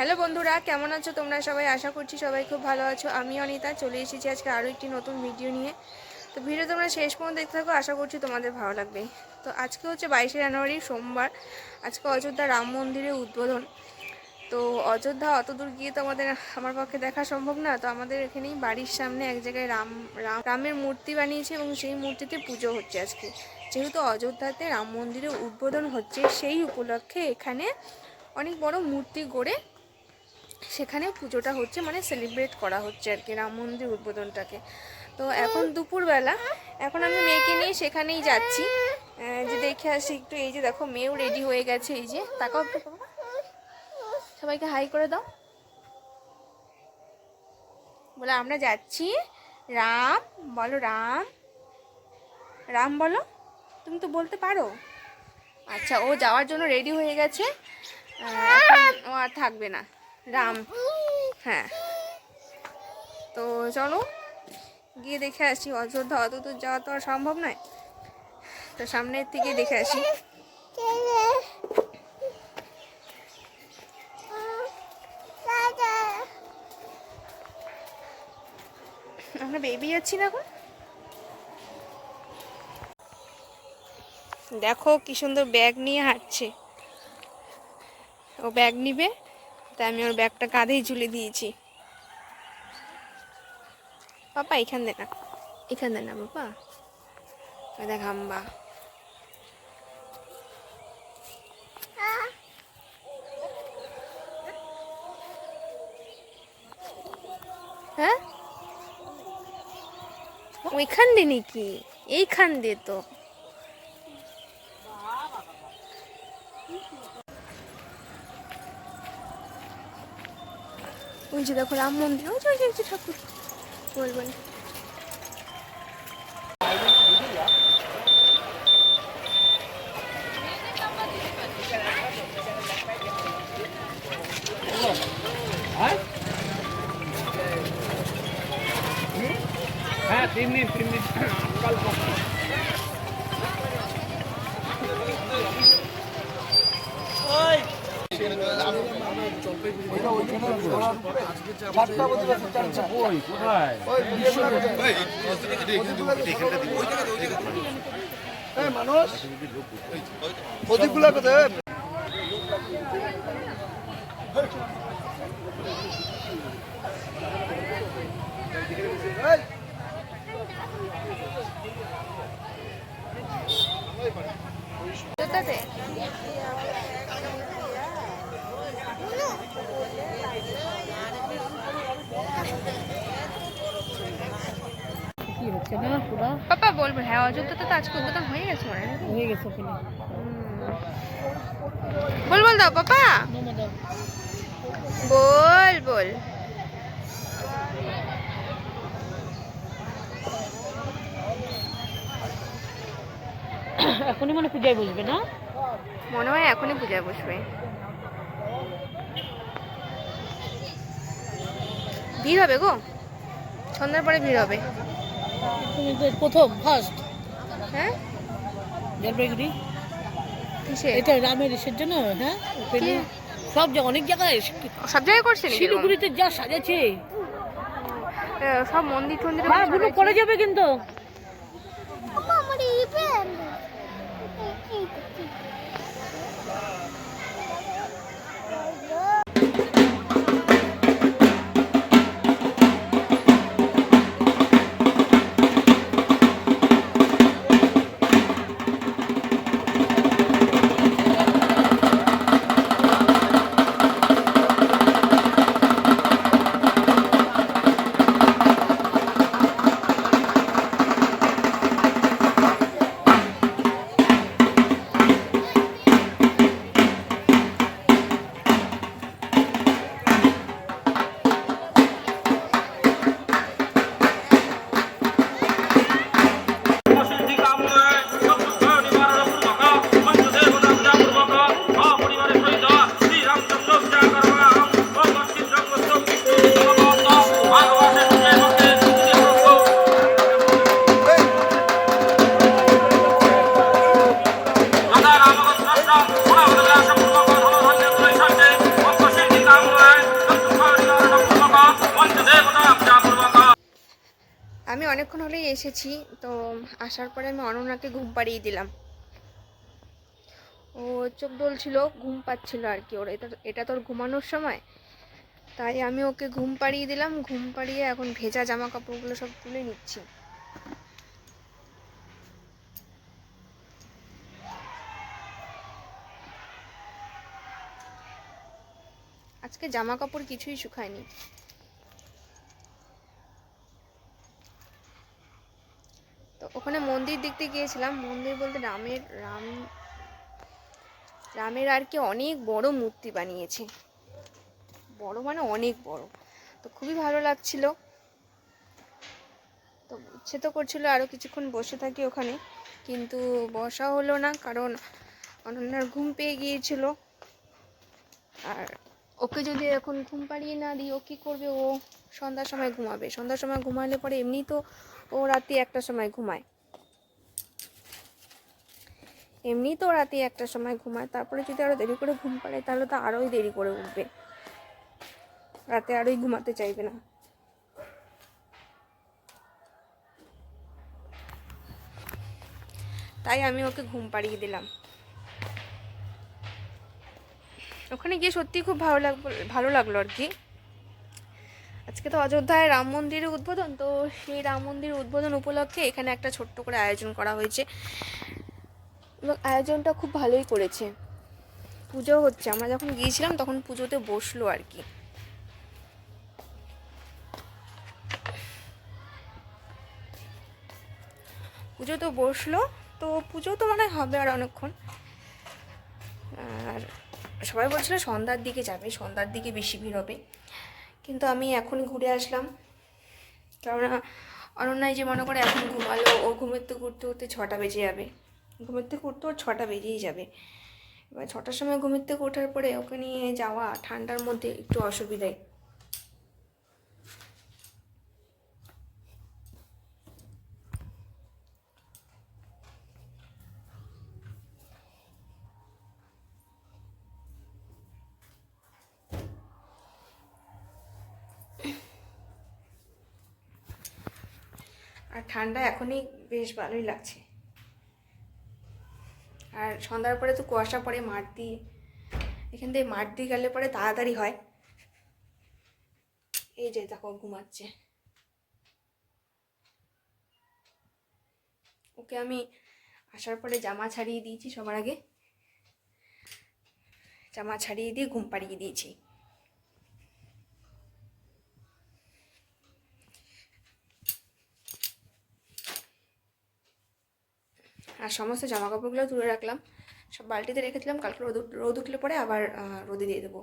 Hello বন্ধুরা, কেমন আছো তোমরা সবাই? আশা করছি সবাই খুব ভালো আছো। আমি অনিতা চলে এসেছি আজকে আরও একটি নতুন ভিডিও নিয়ে। তো ভিডিও তোমরা শেষ পর্যন্ত দেখতে থাকো, আশা করছি তোমাদের ভালো লাগবে। তো আজকে হচ্ছে 22শে জানুয়ারি সোমবার। আজকে অযোধ্যা রাম মন্দিরের উদ্বোধন। তো অযোধ্যা অতদূর গিয়ে তো আমার পক্ষে দেখা সম্ভব না। তো আমাদের এখানেই বাড়ির সামনে এক জায়গায় রামের মূর্তি বানিয়েছে এবং সেই মূর্তিতে পুজো হচ্ছে আজকে। যেহেতু অযোধ্যাতে রাম মন্দিরের উদ্বোধন হচ্ছে, সেই উপলক্ষে এখানে অনেক বড় মূর্তি গড়ে সেখানে পুজোটা হচ্ছে, মানে সেলিব্রেট করা হচ্ছে আর কি রাম মন্দির উদ্বোধনটাকে। তো এখন দুপুরবেলা, এখন আমি মেয়েকে নিয়ে সেখানেই যাচ্ছি যে দেখে আসি একটু। এই যে দেখো, মেয়েও রেডি হয়ে গেছে। এই যে তাকাও একটু, সবাইকে হাই করে দাও। বলে আমরা যাচ্ছি রাম, বলো রাম, রাম বলো। তুমি তো বলতে পারো। আচ্ছা, ও যাওয়ার জন্য রেডি হয়ে গেছে। এখন ও আর থাকবে না, রাম। হ্যাঁ, তো চলো গিয়ে দেখে আসি। অযোধ্যা অত দূর যাওয়া তো আর সম্ভব নয়, তো সামনের থেকে দেখে আসি। আমরা বেবি যাচ্ছি না এখন। দেখো কি সুন্দর ব্যাগ নিয়ে হাঁটছে। ও ব্যাগ নিবে, তাই আমি ওর ব্যাগটা কাঁধেই ঝুলে দিয়েছি। পাপা এখান দে না, এখান দে না বাবা। দেখ হাম্বা। হ্যাঁ, ওইখান দে নাকি? এইখান দে তো। ওই যে দেখো রাম মন্দির, ওই যে ঠাকুর বলবেন। হ্যাঁ, 3 মিনিট অল্প। মানুষ প্রদীপগুলা কোথায়? পাপা বলবেন। হ্যাঁ, অযোধ্যাতে তো আজকে উদ্বোধন হয়ে গেছে, মানে হয়ে গেছে। বল বল দাও পাপা, বল বল। এখনই মনে পূজায় বসবে না? মনে হয় এখনই পূজায় বসবে। ভিড় হবে গো, সন্ধ্যার পরে ভিড় হবে। তুমি তো প্রথম ফার্স্ট। হ্যাঁ, জলপাইগুড়ি কিসে? এটা রামের ইসের জন্য। হ্যাঁ, ওখানে সব জায়গায়, অনেক জায়গায়, সব জায়গায় করছে নাকি? শিলিগুড়িতে যা সাজাচ্ছে, সব মন্দির টন্দির পড়ে যাবে কিন্তু। আমি অনেকক্ষণ হলেই এসেছি, তো আসার পরে আমি অনন্যাকে ঘুম পাড়িয়ে দিলাম। ও চোখ ডলছিল, ঘুম পাচ্ছিল আর কি। ওর এটা তোর ঘুমানোর সময়, তাই আমি ওকে ঘুম পাড়িয়ে দিলাম। ঘুম পাড়িয়ে এখন ভেজা জামা কাপড়গুলো সব তুলে নিচ্ছি। আজকে জামা কাপড় কিছুই শুকায়নি। তো ওখানে মন্দির দেখতে গিয়েছিলাম। মন্দির বলতে রামের আর কি অনেক বড় মূর্তি বানিয়েছে, বড় মানে অনেক বড়। তো খুবই ভালো লাগছিল। তো ইচ্ছে তো করছিল আরও কিছুক্ষণ বসে থাকি ওখানে, কিন্তু বসা হলো না, কারণ অনন্যার ঘুম পেয়ে গিয়েছিল। আর ওকে যদি এখন ঘুম পাড়িয়ে না দিই, ও কী করবে? ও সন্ধ্যার সময় ঘুমাবে। সন্ধ্যার সময় ঘুমালে পরে এমনি তো ও রাতে 1টার সময় ঘুমায়, তারপরে যদি আরও দেরি করে ঘুম পাড়ে তাহলে তো আরোই দেরি করে উঠবে, রাতে আরোই ঘুমাতে চাইবে না। তাই আমি ওকে ঘুম পাড়িয়ে দিলাম। ওখানে গিয়ে সত্যিই খুব ভালো লাগলো আর কি। আজকে তো অযোধ্যায় রাম মন্দিরের উদ্বোধন, তো সেই রাম মন্দিরের উদ্বোধন উপলক্ষে এখানে একটা ছোট্ট করে আয়োজন করা হয়েছে, এবং আয়োজনটা খুব ভালোই করেছে। পুজো হচ্ছে, আমরা যখন গিয়েছিলাম তখন পুজোতে বসলো আর কি। পুজো তো বসলো, তো পুজো তো মনে হবে আর অনেকক্ষণ। আর সবাই বলছিল সন্ধ্যার দিকে যাবে, সন্ধ্যার দিকে বেশি ভিড় হবে, কিন্তু আমি এখনই ঘুরে আসলাম। কেননা অনন্যায় যে মনে করে এখন ঘুমালো, ও ঘুমের থেকে উঠতে উঠতে 6টা বেজে যাবে। ঘুমের থেকে উঠতে ওর 6টা বেজেই যাবে। এবার 6টার সময় ঘুমের থেকে ওঠার পরে ওকে নিয়ে যাওয়া ঠান্ডার মধ্যে একটু অসুবিধাই। আর ঠান্ডা এখনই বেশ ভালোই লাগছে। আর সন্ধ্যার পরে তো কুয়াশা পড়ে মাঠ দিয়ে, এখান থেকে মাঠ দিয়ে গেলে পরে তাড়াতাড়ি হয়। এই যে দেখো ঘুমাচ্ছে। ওকে আমি আসার পরে জামা ছাড়িয়ে দিয়েছি, সবার আগে জামা ছাড়িয়ে দিয়ে ঘুম পাড়িয়ে দিয়েছি। আর সমস্ত জামা কাপড়গুলো তুলে রাখলাম, সব বালতিতে রেখেছিলাম, কালকে রোদ উঠলে পরে আবার রোদে দিয়ে দেবো।